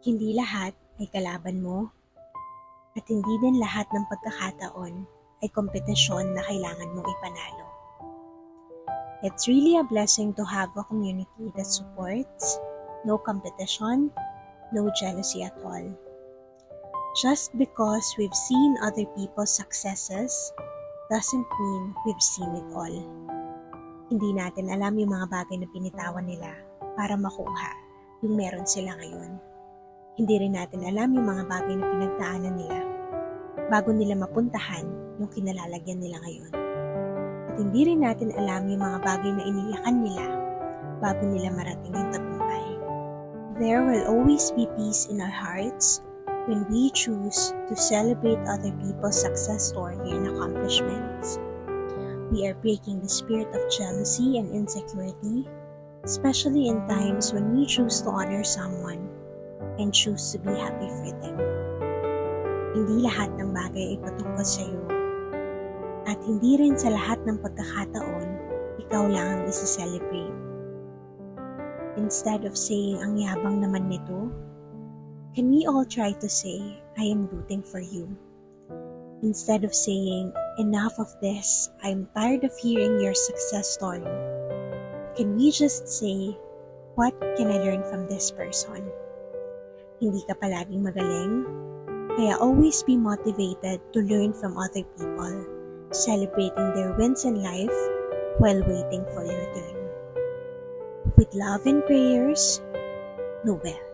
Hindi lahat ay kalaban mo at hindi din lahat ng pagkakataon ay kompetisyon na kailangan mong ipanalo. It's really a blessing to have a community that supports, no competition, no jealousy at all. Just because we've seen other people's successes doesn't mean we've seen it all. Hindi natin alam yung mga bagay na binitawan nila para makuha yung meron sila ngayon. Hindi rin natin alam yung mga bagay na pinagdaanan nila bago nila mapuntahan yung kinalalagyan nila ngayon. At hindi rin natin alam yung mga bagay na iniyakan nila bago nila marating yung tagumpay. There will always be peace in our hearts when we choose to celebrate other people's success story and accomplishments. We are breaking the spirit of jealousy and insecurity, especially in times when we choose to honor someone and choose to be happy for them. Hindi lahat ng bagay ay patungkol sa iyo. At hindi rin sa lahat ng pagkakataon, ikaw lang ang isi-celebrate. Instead of saying ang yabang naman nito, can we all try to say, I am rooting for you? Instead of saying, enough of this, I'm tired of hearing your success story. Can we just say, what can I learn from this person? Hindi ka palaging magaling, kaya always be motivated to learn from other people, celebrating their wins in life while waiting for your turn. With love and prayers, Noel.